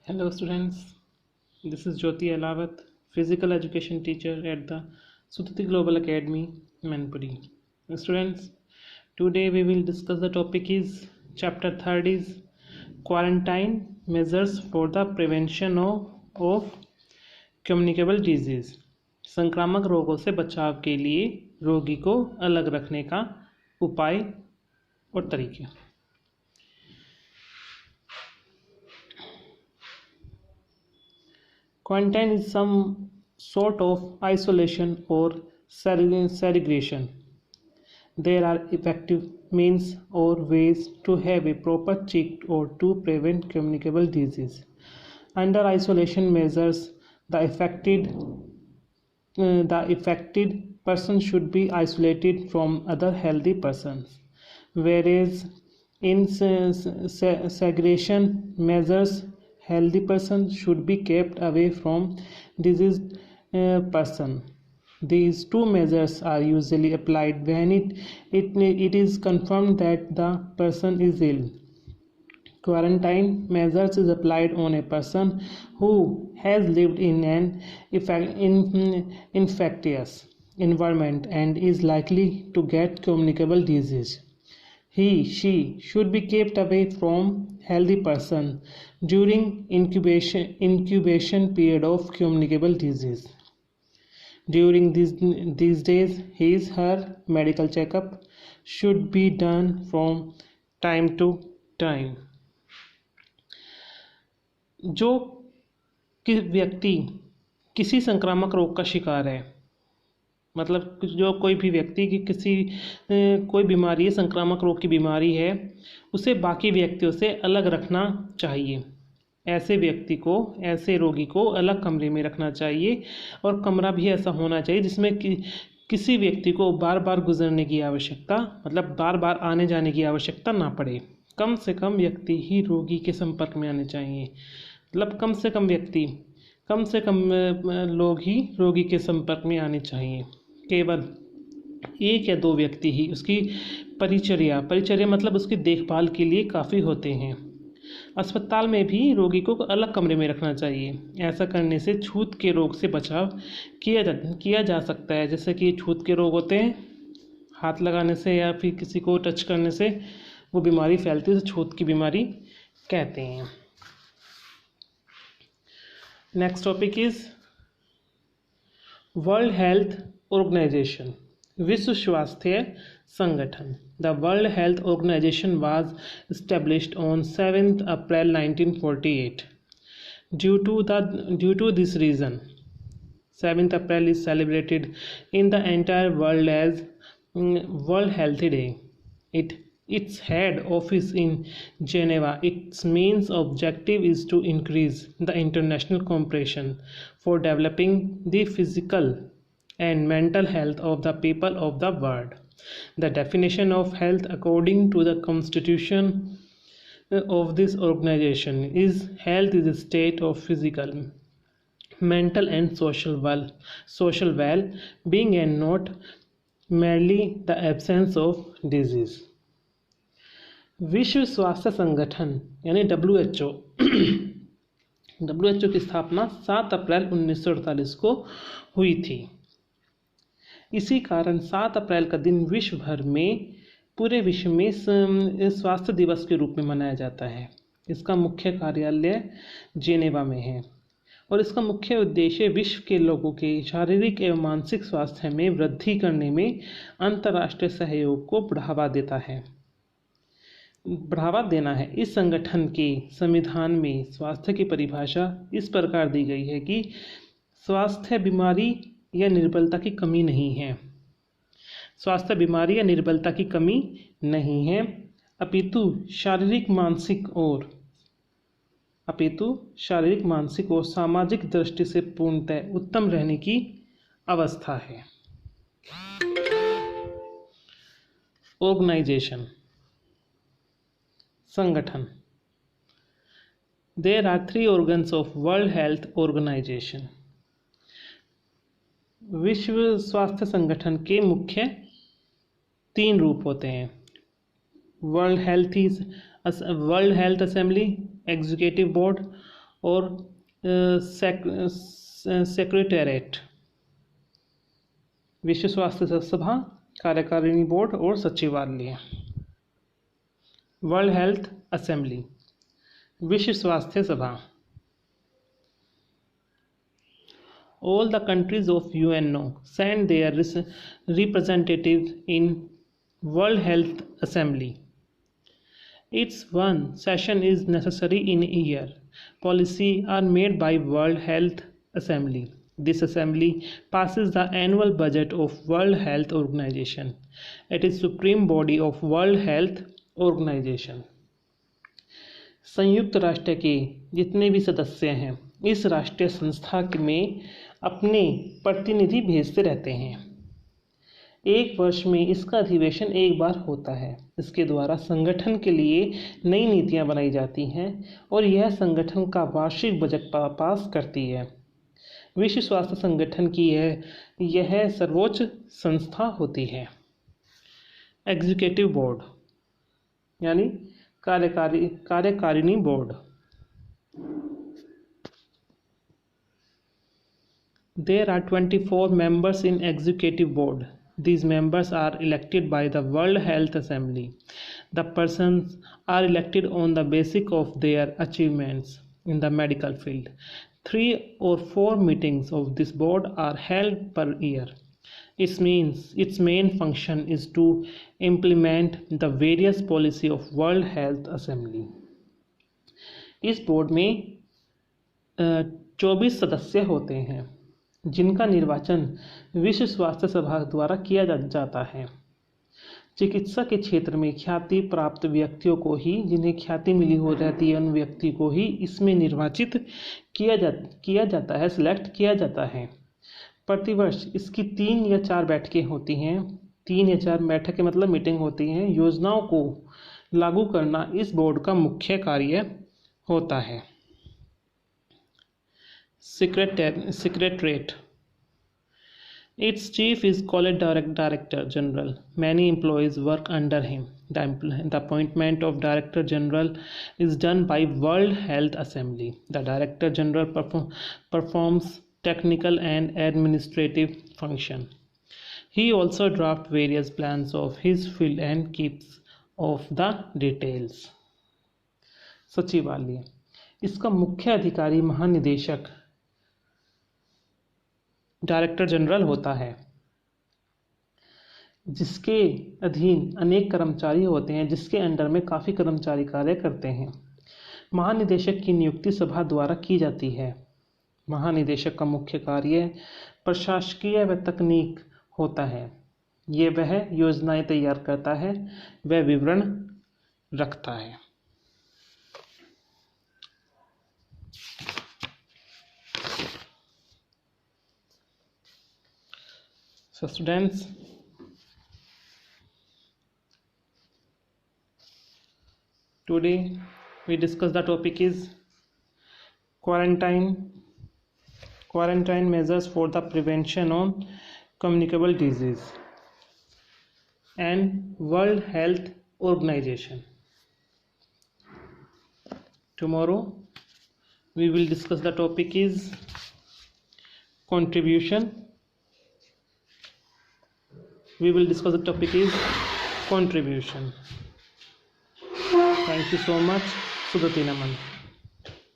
Hello students, this is Jyoti Alawat, physical education teacher at the Sutati Global Academy, Manpuri. Students, today we will discuss the topic is chapter 3rd is quarantine measures for the prevention of communicable disease. संक्रामक रोगों से बचाव के लिए रोगी को अलग रखने का उपाय और तरीके। Quarantine is some sort of isolation or segregation. There are effective means or ways to have a proper check or to prevent communicable disease. Under isolation measures, the affected person should be isolated from other healthy persons, whereas in segregation measures, healthy person should be kept away from diseased person. These two measures are usually applied when it is confirmed that the person is ill. Quarantine measures is applied on a person who has lived in an infectious environment and is likely to get communicable disease. She should be kept away from healthy person during incubation period of communicable disease. During these days, her medical checkup should be done from time to time. जो व्यक्ति किसी संक्रामक रोग का शिकार है, मतलब जो कोई भी व्यक्ति की कोई बीमारी है, संक्रामक रोग की बीमारी है, उसे बाकी व्यक्तियों से अलग रखना चाहिए। ऐसे व्यक्ति को, ऐसे रोगी को अलग कमरे में रखना चाहिए और कमरा भी ऐसा होना चाहिए जिसमें किसी व्यक्ति को बार बार गुजरने की आवश्यकता, मतलब बार बार आने जाने की आवश्यकता ना पड़े। कम से कम व्यक्ति ही रोगी के संपर्क में आने चाहिए, मतलब कम से कम लोग ही रोगी के संपर्क में आने चाहिए। केवल एक या दो व्यक्ति ही उसकी परिचर्या मतलब उसकी देखभाल के लिए काफ़ी होते हैं। अस्पताल में भी रोगी को अलग कमरे में रखना चाहिए। ऐसा करने से छूत के रोग से बचाव किया जा सकता है। जैसे कि छूत के रोग होते हैं, हाथ लगाने से या फिर किसी को टच करने से वो बीमारी फैलती है, तो छूत की बीमारी कहते हैं। Next topic is world health organization, विश्व स्वास्थ्य संगठन। The World Health Organization was established on 7th April 1948. Due to this reason, 7th April is celebrated in the entire world as World Health Day. Its head office in Geneva. Its main objective is to increase the international cooperation for developing the physical and mental health of the people of the world. The definition of health according to the constitution of this organization is health is a state of physical, mental and social well-being and not merely the absence of disease. विश्व स्वास्थ्य संगठन यानी WHO की स्थापना 7 अप्रैल 1948 को हुई थी। इसी कारण 7 अप्रैल का दिन विश्व भर में, पूरे विश्व में स्वास्थ्य दिवस के रूप में मनाया जाता है। इसका मुख्य कार्यालय जेनेवा में है और इसका मुख्य उद्देश्य विश्व के लोगों के शारीरिक एवं मानसिक स्वास्थ्य में वृद्धि करने में अंतर्राष्ट्रीय सहयोग को बढ़ावा देना है। इस संगठन के संविधान में स्वास्थ्य की परिभाषा इस प्रकार दी गई है कि स्वास्थ्य बीमारी या निर्बलता की कमी नहीं है। स्वास्थ्य बीमारी या निर्बलता की कमी नहीं है, अपितु शारीरिक मानसिक और सामाजिक दृष्टि से पूर्णतः उत्तम रहने की अवस्था है। ऑर्गेनाइजेशन, संगठन। There are 3 organs of World Health Organization. विश्व स्वास्थ्य संगठन के मुख्य 3 रूप होते हैं। World health assembly, executive board और सेक्रेटेरिएट, विश्व स्वास्थ्य सभा, कार्यकारिणी बोर्ड और सचिवालय। वर्ल्ड हेल्थ असेंबली, विश्व स्वास्थ्य सभा। All the countries of UNO send their representatives in World Health Assembly. Its one session is necessary in a year. Policies are made by World Health Assembly. This assembly passes the annual budget of World Health Organization. It is supreme body of World Health Organization. संयुक्त राष्ट्र के जितने भी सदस्य हैं इस राष्ट्रीय संस्था में अपने प्रतिनिधि भेजते रहते हैं। एक वर्ष में इसका अधिवेशन एक बार होता है। इसके द्वारा संगठन के लिए नई नीतियां बनाई जाती हैं और यह संगठन का वार्षिक बजट पास करती है। विश्व स्वास्थ्य संगठन की यह सर्वोच्च संस्था होती है। एग्जीक्यूटिव बोर्ड यानी कार्यकारिणी board. There are 24 members in executive board. These members are elected by the World Health Assembly. The persons are elected on the basis of their achievements in the medical field. 3 or 4 meetings of this board are held per year. It means its main function is to implement the various policy of World Health Assembly. इस board में 24 सदस्य होते हैं जिनका निर्वाचन विश्व स्वास्थ्य सभा द्वारा किया जाता है। चिकित्सा के क्षेत्र में ख्याति प्राप्त व्यक्तियों को ही, जिन्हें ख्याति मिली हो रहती है, उन व्यक्ति को ही इसमें निर्वाचित किया जाता है, सिलेक्ट किया जाता है। प्रतिवर्ष इसकी 3 या 4 बैठकें होती हैं। 3 या 4 बैठकें मतलब मीटिंग होती हैं। योजनाओं को लागू करना इस बोर्ड का मुख्य कार्य होता है। Secretariat. Its chief is called Director General. Many employees work under him. The appointment of Director General is done by World Health Assembly. The Director General performs technical and administrative function. He also drafts various plans of his field and keeps of the details. सचिवालय, इसका मुख्य अधिकारी महानिदेशक director general होता है, जिसके अधीन अनेक कर्मचारी होते हैं, जिसके अंडर में काफ़ी कर्मचारी कार्य करते हैं। महानिदेशक की नियुक्ति सभा द्वारा की जाती है। महानिदेशक का मुख्य कार्य प्रशासकीय व तकनीक होता है। वह योजनाएं तैयार करता है, वह विवरण रखता है। So students, today we discuss the topic is quarantine measures for the prevention of communicable disease and World Health Organization. Tomorrow we will discuss the topic is contribution. We will discuss the topic is contribution. Thank you so much. Sudhati Naman.